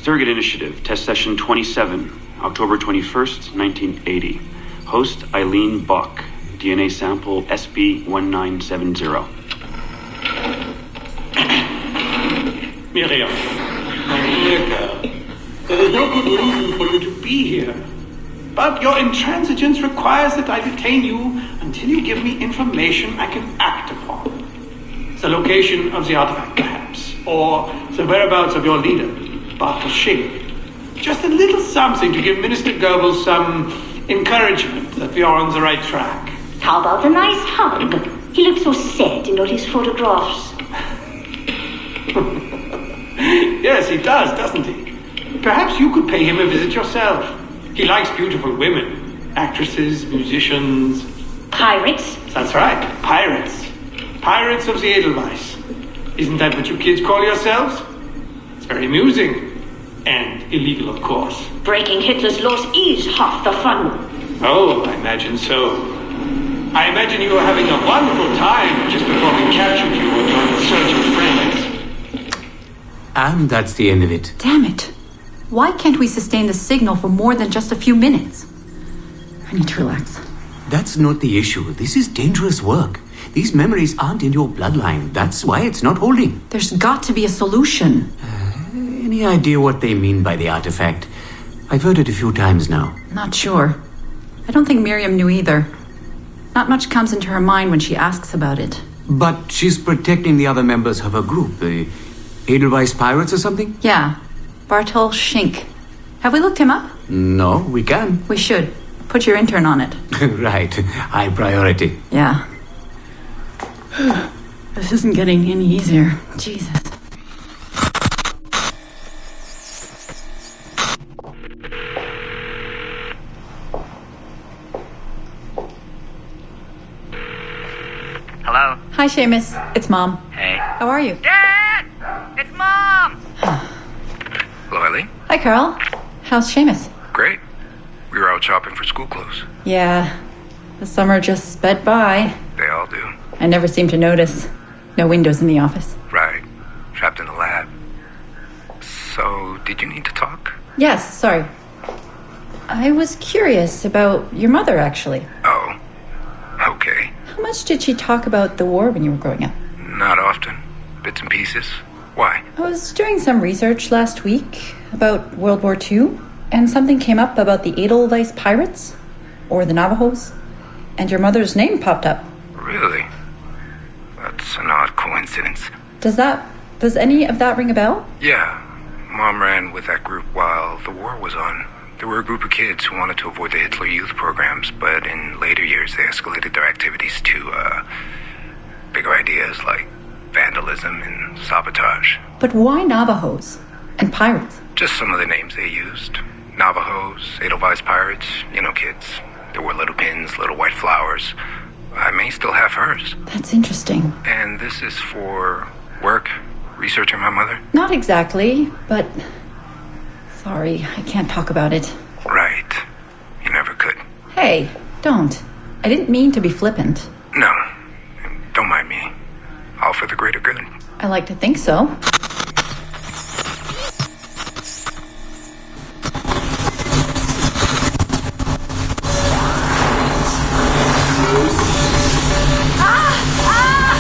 Surrogate Initiative, Test Session 27, October 21st, 1980. Host Eileen Buck, DNA sample SB1970. Miriam, my dear girl, there is no good reason for you to be here. But your intransigence requires that I detain you until you give me information I can act upon. The location of the artifact, perhaps, or the whereabouts of your leader, Dr. Shing. Just a little something to give Minister Goebbels some encouragement that we are on the right track. How about a nice hug? He looks so sad in all his photographs. Yes, he does, doesn't he? Perhaps you could pay him a visit yourself. He likes beautiful women, actresses, musicians. Pirates? That's right, pirates. Pirates of the Edelweiss. Isn't that what you kids call yourselves? It's very amusing. And illegal, of course. Breaking Hitler's laws is half the fun. Oh, I imagine so. I imagine you were having a wonderful time just before we captured you and your insurgent friends. And that's the end of it. Damn it. Why can't we sustain the signal for more than just a few minutes? I need to relax. That's not the issue. This is dangerous work. These memories aren't in your bloodline. That's why it's not holding. There's got to be a solution. Any idea what they mean by the artifact? I've heard it a few times now. Not sure. I don't think Miriam knew either. Not much comes into her mind when she asks about it. But she's protecting the other members of her group, the Edelweiss Pirates or something? Yeah. Bartol Schink. Have we looked him up? No, we can. We should. Put your intern on it. Right. High priority. Yeah. This isn't getting any easier. Jesus. Hello? Hi, Seamus. It's Mom. Hey. How are you? Dad! It's Mom! Hello, Eileen. Hi, Carl. How's Seamus? Great. We were out shopping for school clothes. Yeah. The summer just sped by. They all do. I never seem to notice. No windows in the office. Right. Trapped in the lab. So, did you need to talk? Yes, sorry. I was curious about your mother, actually. Oh. Okay. How much did she talk about the war when you were growing up? Not often. Bits and pieces. Why? I was doing some research last week about World War II, and something came up about the Edelweiss Pirates, or the Navajos, and your mother's name popped up. Really? That's an odd coincidence. Does any of that ring a bell? Yeah. Mom ran with that group while the war was on. There were a group of kids who wanted to avoid the Hitler Youth programs, but in later years they escalated their activities to, bigger ideas like vandalism and sabotage. But why Navajos and pirates? Just some of the names they used. Navajos, Edelweiss Pirates, kids. There were little pins, little white flowers. I may still have hers. That's interesting. And this is for work? Researching my mother? Not exactly, but... Sorry, I can't talk about it. Right. You never could. Hey, don't. I didn't mean to be flippant. No. Don't mind me. All for the greater good. I like to think so.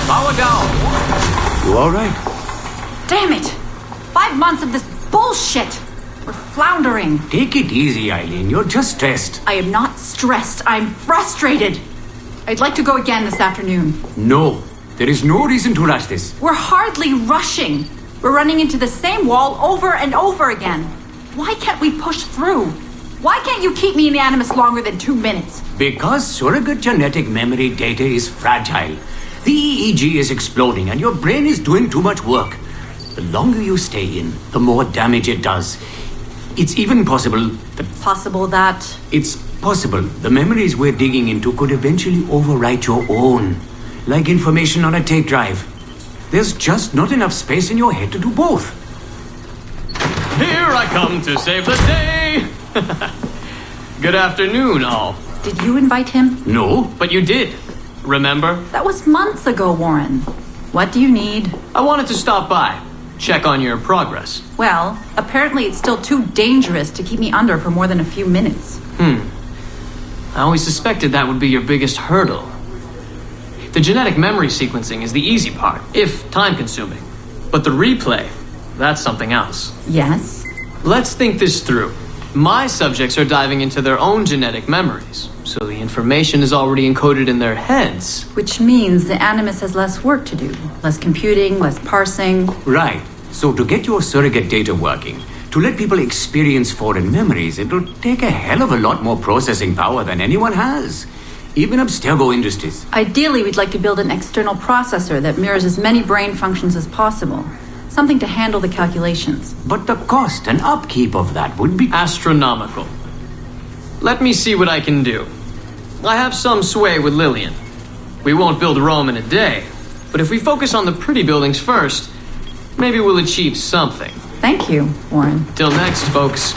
Power down. You all right? Damn it! 5 months of this bullshit! We're floundering. Take it easy, Eileen. You're just stressed. I am not stressed. I'm frustrated. I'd like to go again this afternoon. No. There is no reason to rush this. We're hardly rushing. We're running into the same wall over and over again. Why can't we push through? Why can't you keep me in the Animus longer than 2 minutes? Because surrogate genetic memory data is fragile. The EEG is exploding and your brain is doing too much work. The longer you stay in, the more damage it does. It's even possible that... Possible that... It's possible the memories we're digging into could eventually overwrite your own. Like information on a tape drive. There's just not enough space in your head to do both. Here I come to save the day! Good afternoon, all. Did you invite him? No. But you did. Remember? That was months ago, Warren. What do you need? I wanted to stop by. check on your progress. Well, apparently it's still too dangerous to keep me under for more than a few minutes. I always suspected that would be your biggest hurdle. The genetic memory sequencing is the easy part, if time-consuming. But the replay, that's something else. Yes? Let's think this through. My subjects are diving into their own genetic memories, so the information is already encoded in their heads. Which means the Animus has less work to do. Less computing, less parsing. Right. So to get your surrogate data working, to let people experience foreign memories, it'll take a hell of a lot more processing power than anyone has. Even Abstergo Industries. Ideally, we'd like to build an external processor that mirrors as many brain functions as possible. Something to handle the calculations. But the cost and upkeep of that would be Astronomical. Let me see what I can do. I have some sway with Lillian. We won't build Rome in a day, but if we focus on the pretty buildings first, maybe we'll achieve something. Thank you, Warren. Till next, folks.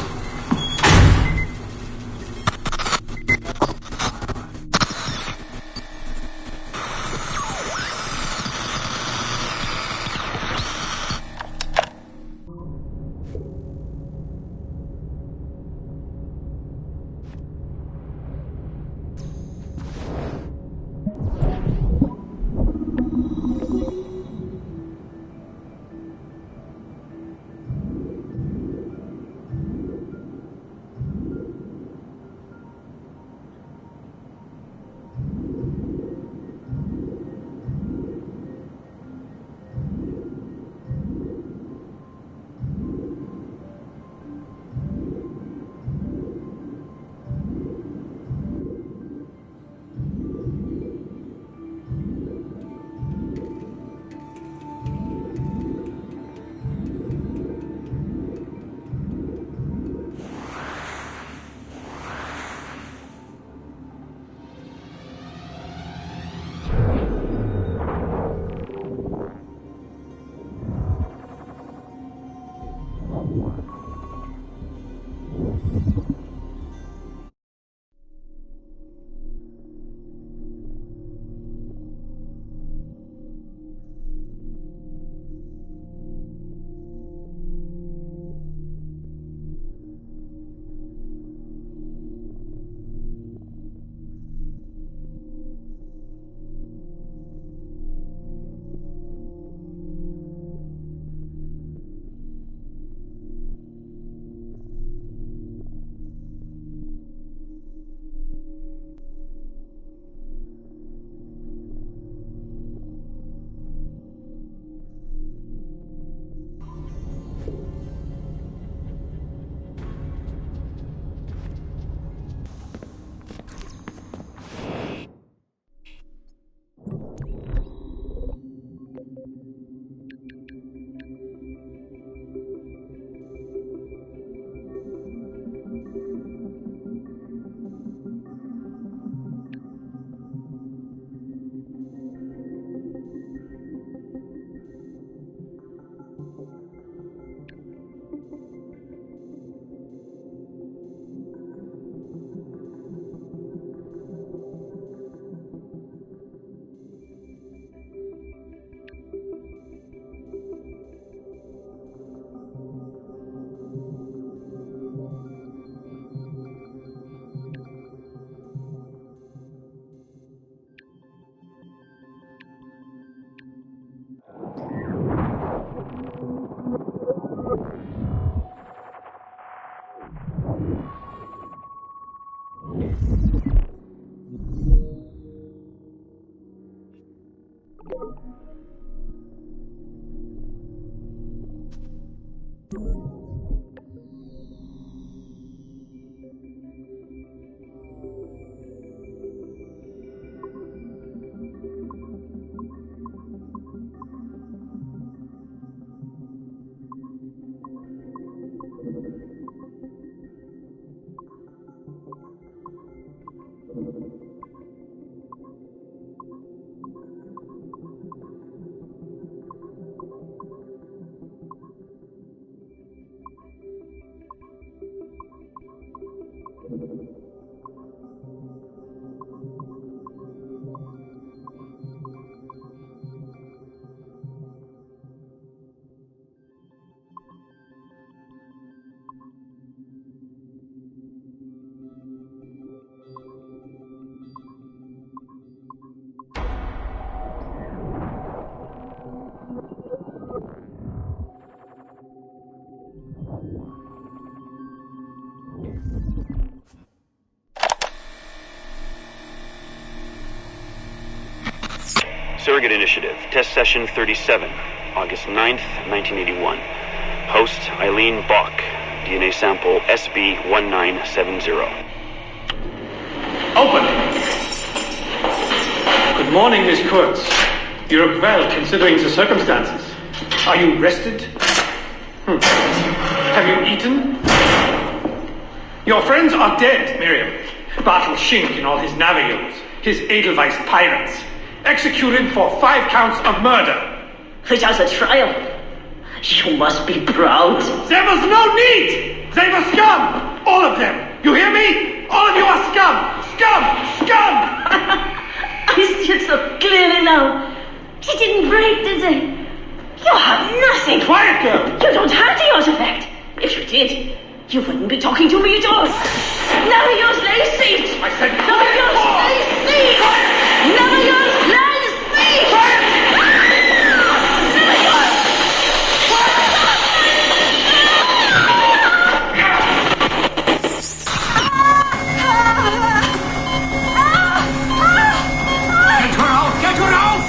Surrogate Initiative, Test Session 37, August 9th, 1981. Host Eileen Bach, DNA sample SB1970. Open! Good morning, Miss Kurtz. You look well, considering the circumstances. Are you rested? Have you eaten? Your friends are dead, Miriam. Bartel Schink and all his navios, his Edelweiss pirates, executed for 5 counts of murder. Without a trial. You must be proud. There was no need! They were scum! All of them! You hear me? All of you are scum! Scum! Scum! I see it so clearly now. He didn't break, did they? You have nothing. Quiet, girl! You don't have the artifact. If you did, you wouldn't be talking to me at all. Never use Lacey! I said Never use Lacey! Never use Lacey! Get her out!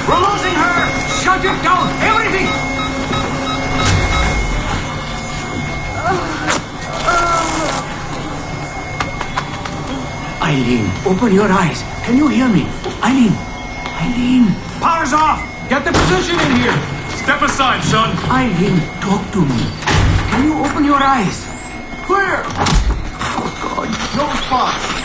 We're losing her! Shut it down! Everything! Eileen, open your eyes. Can you hear me? Eileen! Eileen! Power's off! Get the position in here! Step aside, son! Eileen, talk to me. Can you open your eyes? Clear! Oh, God. No spots!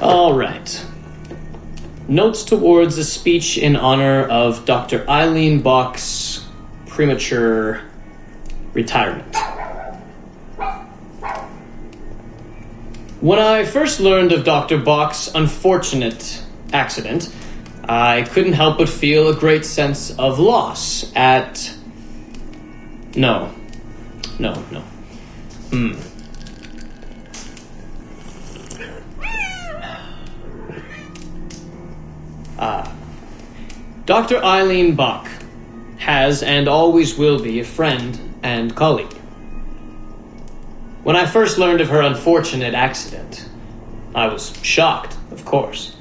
All right. Notes towards a speech in honor of Dr. Eileen Bach's premature retirement. When I first learned of Dr. Bach's unfortunate accident, I couldn't help but feel a great sense of loss at... No. Dr. Eileen Bach has and always will be a friend and colleague. When I first learned of her unfortunate accident, I was shocked, of course.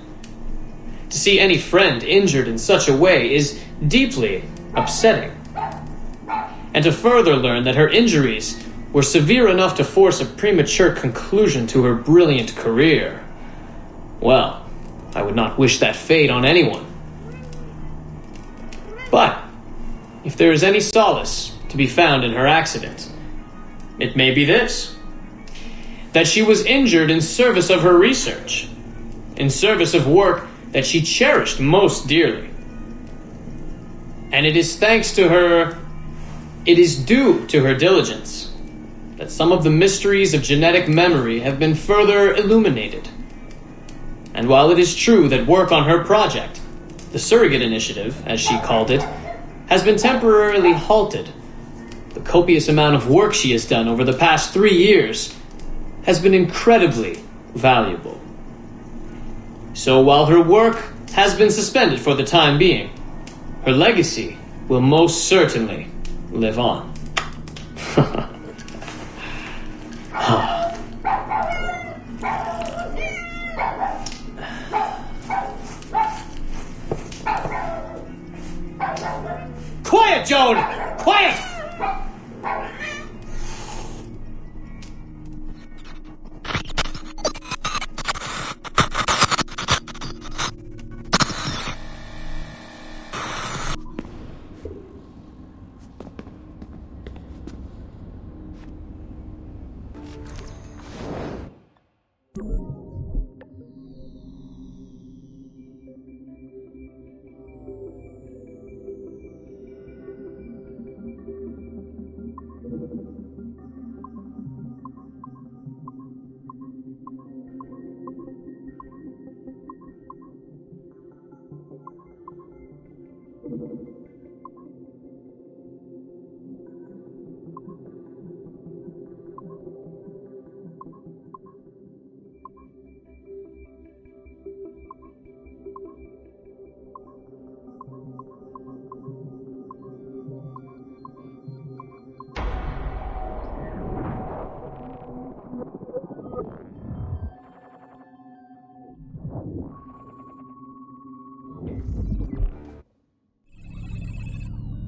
To see any friend injured in such a way is deeply upsetting. And to further learn that her injuries were severe enough to force a premature conclusion to her brilliant career, well, I would not wish that fate on anyone. But if there is any solace to be found in her accident, it may be this: that she was injured in service of her research, in service of work that she cherished most dearly. And it is thanks to her, it is due to her diligence, that some of the mysteries of genetic memory have been further illuminated. And while it is true that work on her project, the Surrogate Initiative, as she called it, has been temporarily halted, the copious amount of work she has done over the past 3 years has been incredibly valuable. So while her work has been suspended for the time being, her legacy will most certainly live on. Quiet, Joan! Quiet!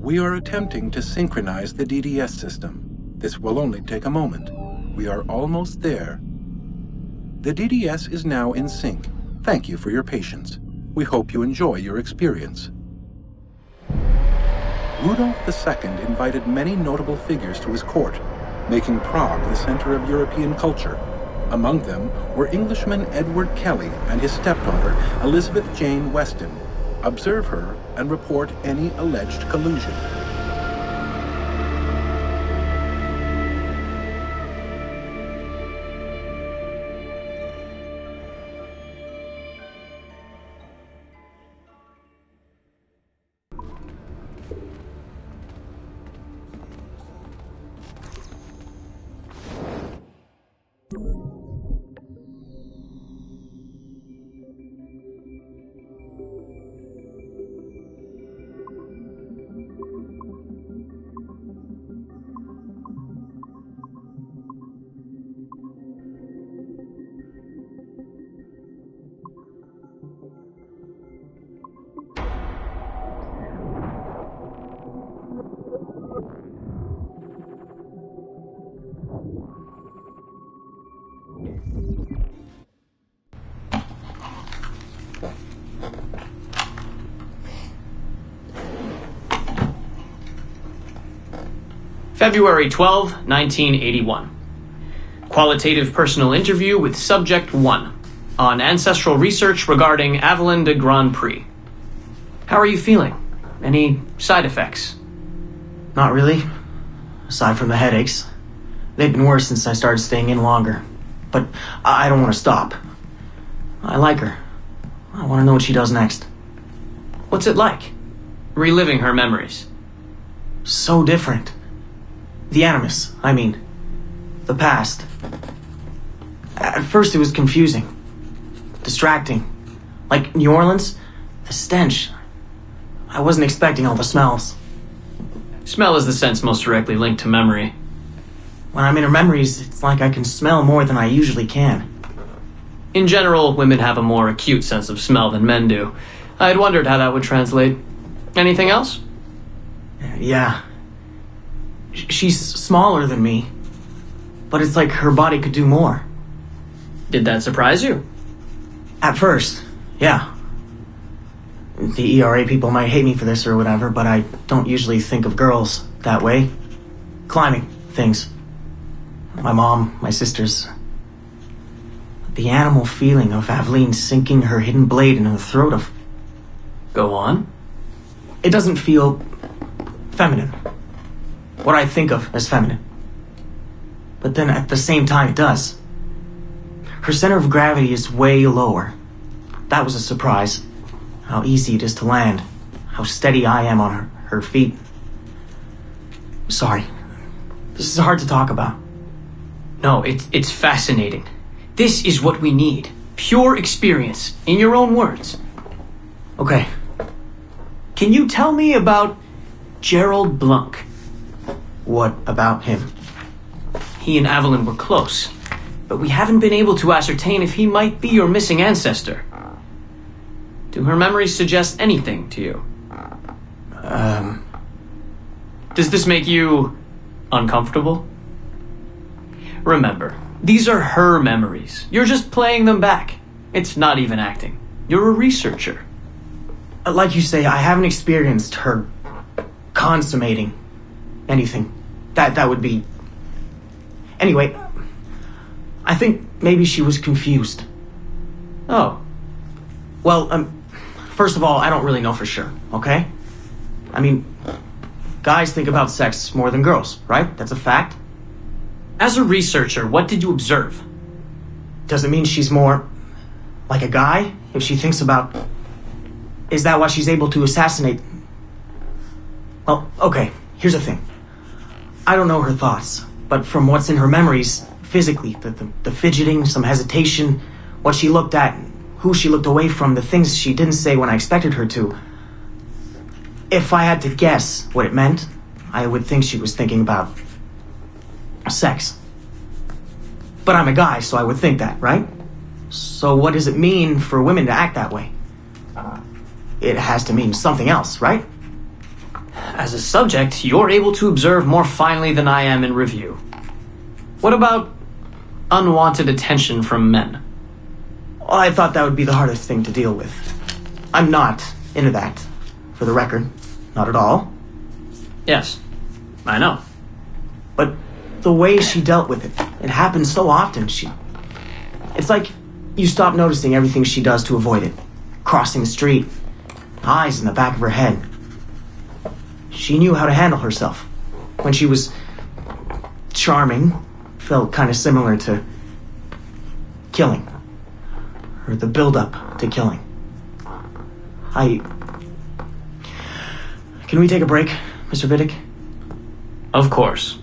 We are attempting to synchronize the DDS system. This will only take a moment. We are almost there. The DDS is now in sync. Thank you for your patience. We hope you enjoy your experience. Rudolf II invited many notable figures to his court, making Prague the center of European culture. Among them were Englishman Edward Kelly and his stepdaughter, Elizabeth Jane Weston. Observe her and report any alleged collusion. February 12, 1981. Qualitative personal interview with Subject 1 on ancestral research regarding Avalon de Grand Prix. How are you feeling? Any side effects? Not really. Aside from the headaches. They've been worse since I started staying in longer. But I don't want to stop. I like her. I want to know what she does next. What's it like? Reliving her memories. So different. The Animus, I mean. The past. At first it was confusing. Distracting. Like New Orleans, the stench. I wasn't expecting all the smells. Smell is the sense most directly linked to memory. When I'm in her memories, it's like I can smell more than I usually can. In general, women have a more acute sense of smell than men do. I had wondered how that would translate. Anything else? Yeah. She's smaller than me, but it's like her body could do more. Did that surprise you? At first, yeah. The ERA people might hate me for this or whatever, but I don't usually think of girls that way. Climbing things. My mom, my sisters. The animal feeling of Aveline sinking her hidden blade into the throat of... Go on. It doesn't feel feminine. What I think of as feminine. But then at the same time it does. Her center of gravity is way lower. That was a surprise. How easy it is to land. How steady I am on her feet. Sorry. This is hard to talk about. No, it's fascinating. This is what we need. Pure experience, in your own words. Okay. Can you tell me about Gerald Blunk? What about him? He and Avalon were close, but we haven't been able to ascertain if he might be your missing ancestor. Do her memories suggest anything to you? Does this make you uncomfortable? Remember, these are her memories. You're just playing them back. It's not even acting. You're a researcher. Like you say, I haven't experienced her consummating anything. That would be... Anyway, I think maybe she was confused. Oh. Well, first of all, I don't really know for sure, okay? I mean, guys think about sex more than girls, right? That's a fact. As a researcher, what did you observe? Does it mean she's more like a guy if she thinks about... Is that why she's able to assassinate... Well, okay, here's the thing. I don't know her thoughts, but from what's in her memories, physically, the fidgeting, some hesitation, what she looked at, who she looked away from, the things she didn't say when I expected her to. If I had to guess what it meant, I would think she was thinking about sex. But I'm a guy, so I would think that, right? So what does it mean for women to act that way? It has to mean something else, right? as a subject, you're able to observe more finely than I am in review. What about unwanted attention from men? Well, I thought that would be the hardest thing to deal with. I'm not into that, for the record. Not at all. Yes, I know. But the way she dealt with it happens so often. It's like you stop noticing everything she does to avoid it. Crossing the street, eyes in the back of her head. She knew how to handle herself. When she was charming, felt kind of similar to killing. Or the build-up to killing. Can we take a break, Mr. Vidic? Of course.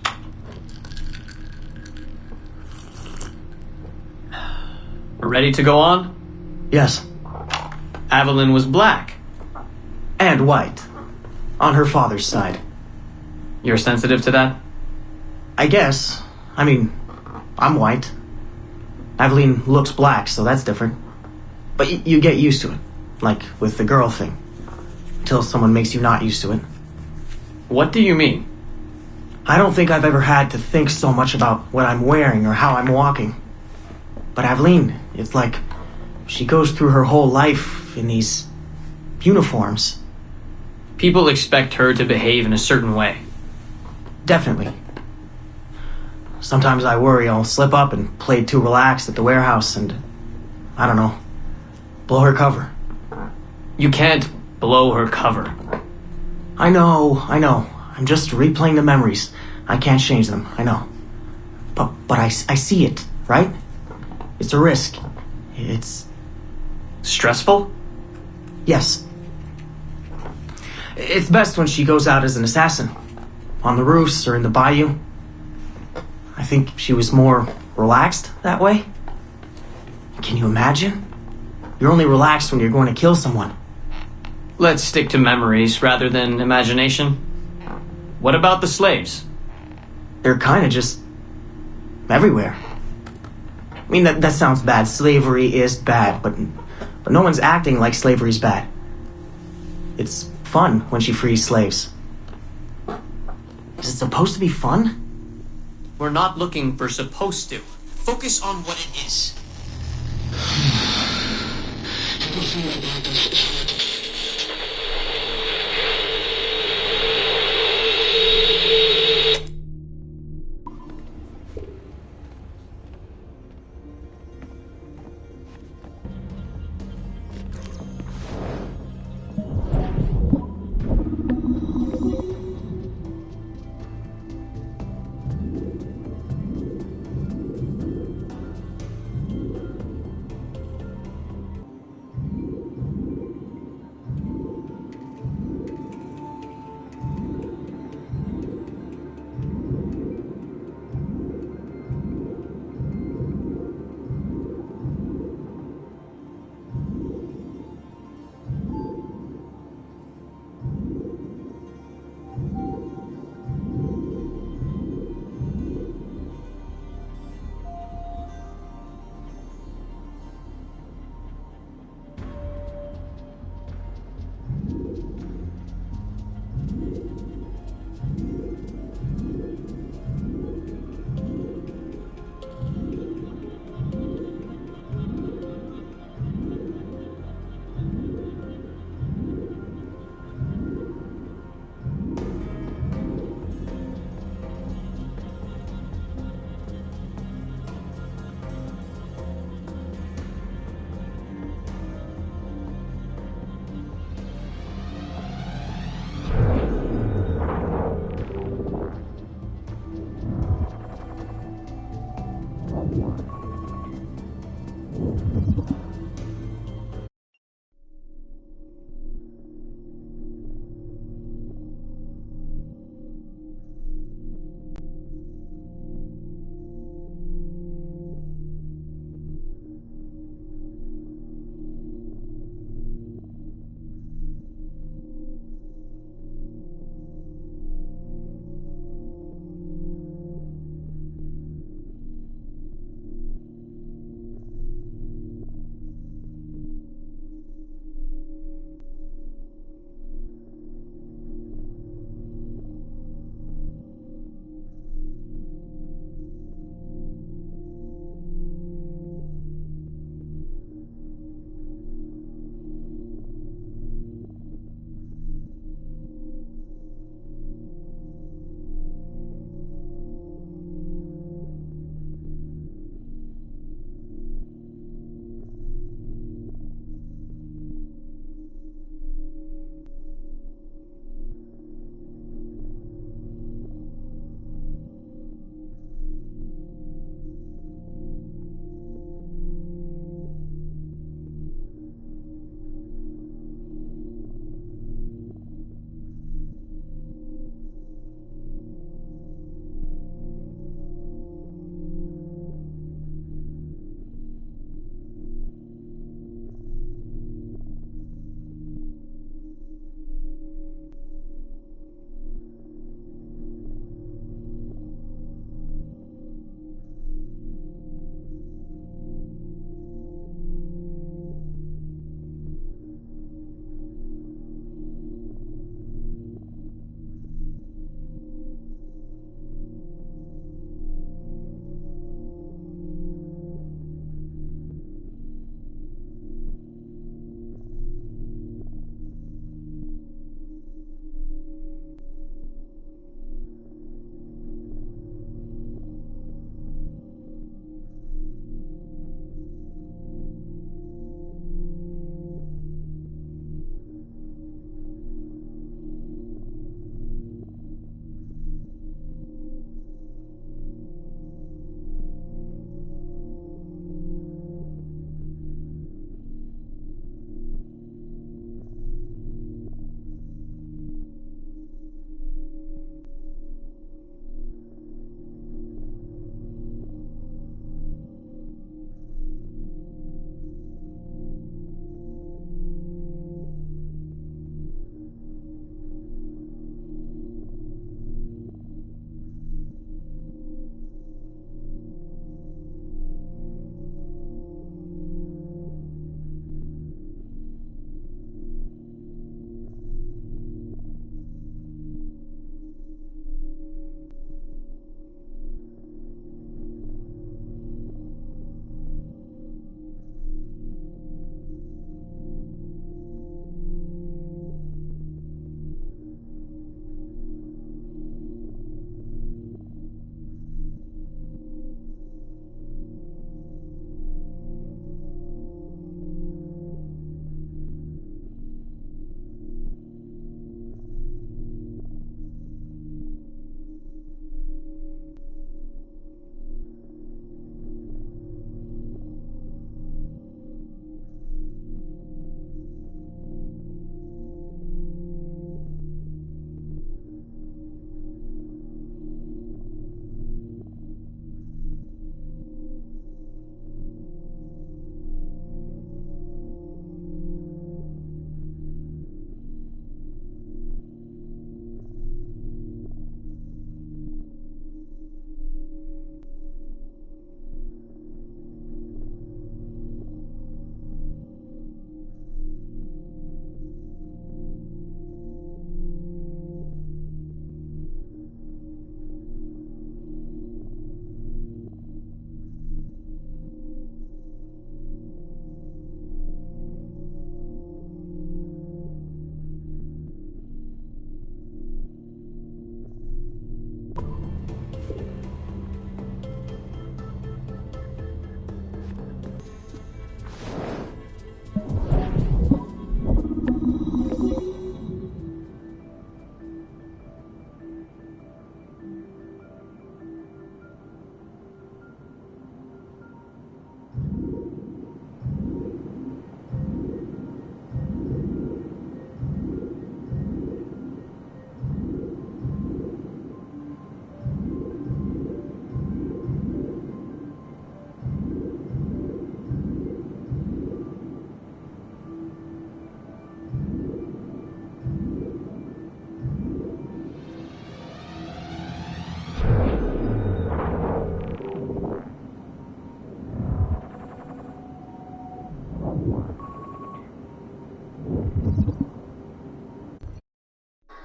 Ready to go on? Yes. Evelyn was black. And white. On her father's side. You're sensitive to that? I guess. I mean, I'm white. Aveline looks black, so that's different. But you get used to it. Like with the girl thing. Until someone makes you not used to it. What do you mean? I don't think I've ever had to think so much about what I'm wearing or how I'm walking. But Aveline, it's like she goes through her whole life in these uniforms. People expect her to behave in a certain way. Definitely. Sometimes I worry I'll slip up and play too relaxed at the warehouse and, I don't know, blow her cover. You can't blow her cover. I know. I'm just replaying the memories. I can't change them, I know. But I see it, right? It's a risk. It's... stressful? Yes. It's best when she goes out as an assassin. On the roofs or in the bayou. I think she was more relaxed that way. Can you imagine? You're only relaxed when you're going to kill someone. Let's stick to memories rather than imagination. What about the slaves? They're kind of just everywhere. I mean, that sounds bad. Slavery is bad, but no one's acting like slavery's bad. It's fun when she frees slaves. Is it supposed to be fun? We're not looking for supposed to. Focus on what it is.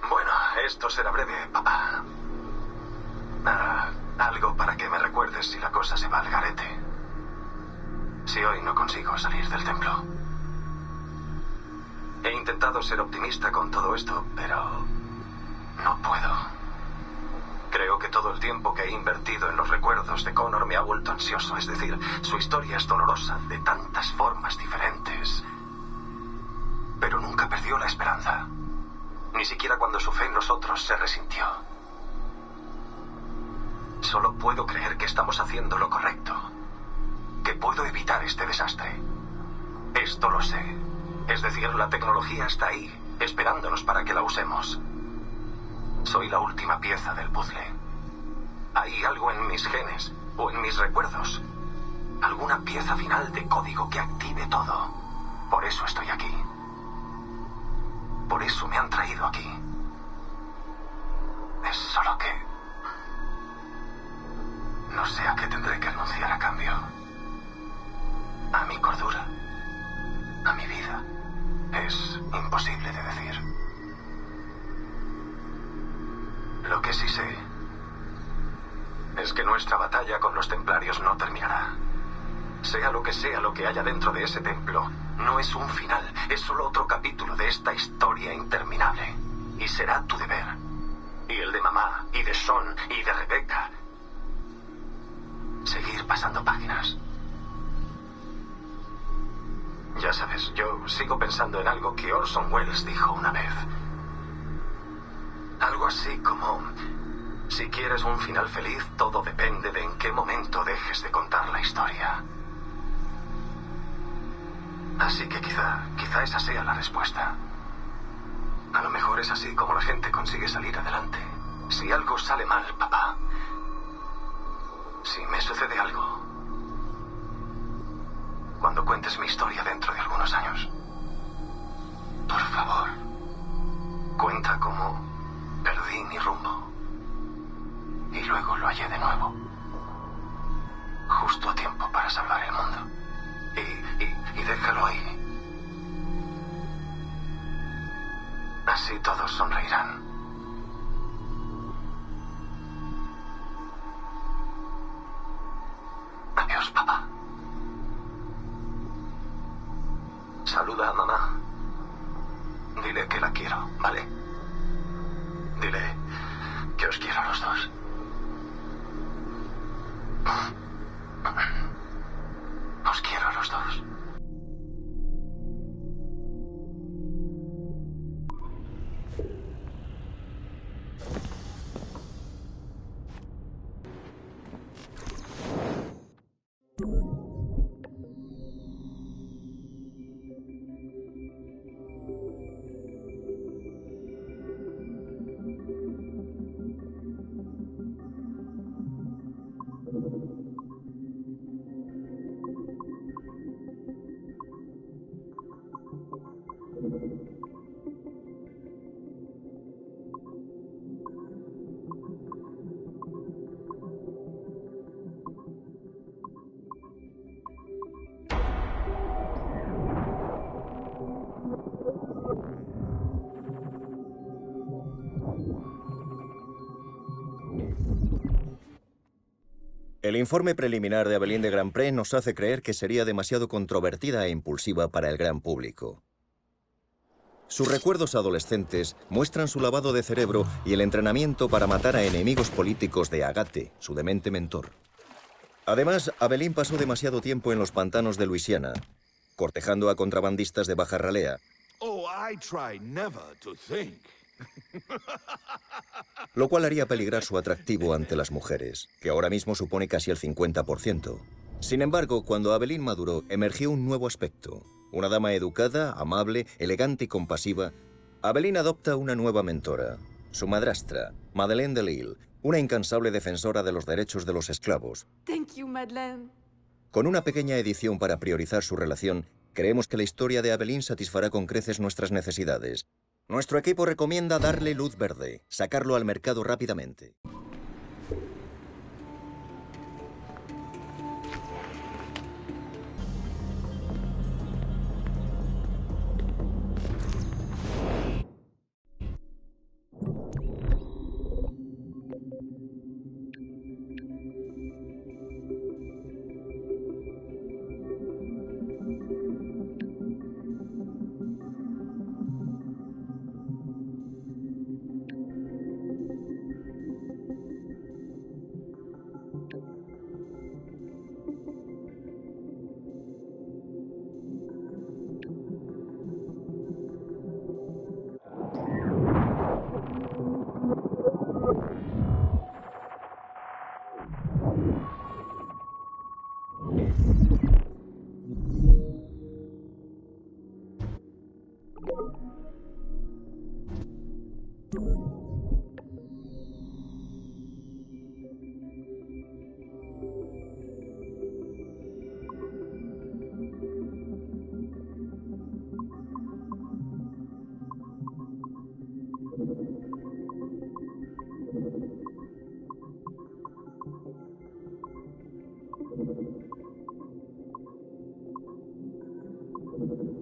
Bueno, esto será breve, papá. Algo para que me recuerdes si la cosa se va al garete. Si hoy no consigo salir del templo. He intentado ser optimista con todo esto, pero no puedo. Creo que todo el tiempo que he invertido en los recuerdos de Connor me ha vuelto ansioso. Es decir, su historia es dolorosa de tantas formas diferentes. Pero nunca perdió la esperanza. Ni siquiera cuando su fe en nosotros se resintió. Solo puedo creer que estamos haciendo lo correcto. Que puedo evitar este desastre. Esto lo sé. Es decir, la tecnología está ahí, esperándonos para que la usemos. Soy la última pieza del puzzle. Hay algo en mis genes o en mis recuerdos. Alguna pieza final de código que active todo. Por eso estoy aquí. Por eso me han traído aquí. Es solo que... no sé a qué tendré que renunciar a cambio. A mi cordura. A mi vida. Es imposible de decir. Lo que sí sé es que nuestra batalla con los templarios no terminará. Sea lo que haya dentro de ese templo, no es un final, es solo otro capítulo de esta historia interminable. Y será tu deber, y el de mamá, y de Sean, y de Rebecca, seguir pasando páginas. Ya sabes, yo sigo pensando en algo que Orson Welles dijo una vez. Algo así como... si quieres un final feliz, todo depende de en qué momento dejes de contar la historia. Así que quizá esa sea la respuesta. A lo mejor es así como la gente consigue salir adelante. Si algo sale mal, papá. Si me sucede algo. Cuando cuentes mi historia dentro de algunos años. Por favor. Cuenta cómo perdí mi rumbo. Y luego lo hallé de nuevo. Justo a tiempo para salvar el mundo. Y déjalo ahí. Así todos sonreirán. Adiós, papá. Saluda a mamá. Dile que la quiero, ¿vale? Dile que os quiero a los dos. Os quiero a los dos. El informe preliminar de Aveline de Grandpré nos hace creer que sería demasiado controvertida e impulsiva para el gran público. Sus recuerdos adolescentes muestran su lavado de cerebro y el entrenamiento para matar a enemigos políticos de Agathe, su demente mentor. Además, Aveline pasó demasiado tiempo en los pantanos de Luisiana, cortejando a contrabandistas de baja ralea. Oh, I try never to think. Lo cual haría peligrar su atractivo ante las mujeres, que ahora mismo supone casi el 50%. Sin embargo, cuando Aveline maduró, emergió un nuevo aspecto. Una dama educada, amable, elegante y compasiva. Aveline adopta una nueva mentora, su madrastra, Madeleine de Lille, una incansable defensora de los derechos de los esclavos. Thank you, Madeleine. Con una pequeña edición para priorizar su relación, creemos que la historia de Aveline satisfará con creces nuestras necesidades. Nuestro equipo recomienda darle luz verde, sacarlo al mercado rápidamente. you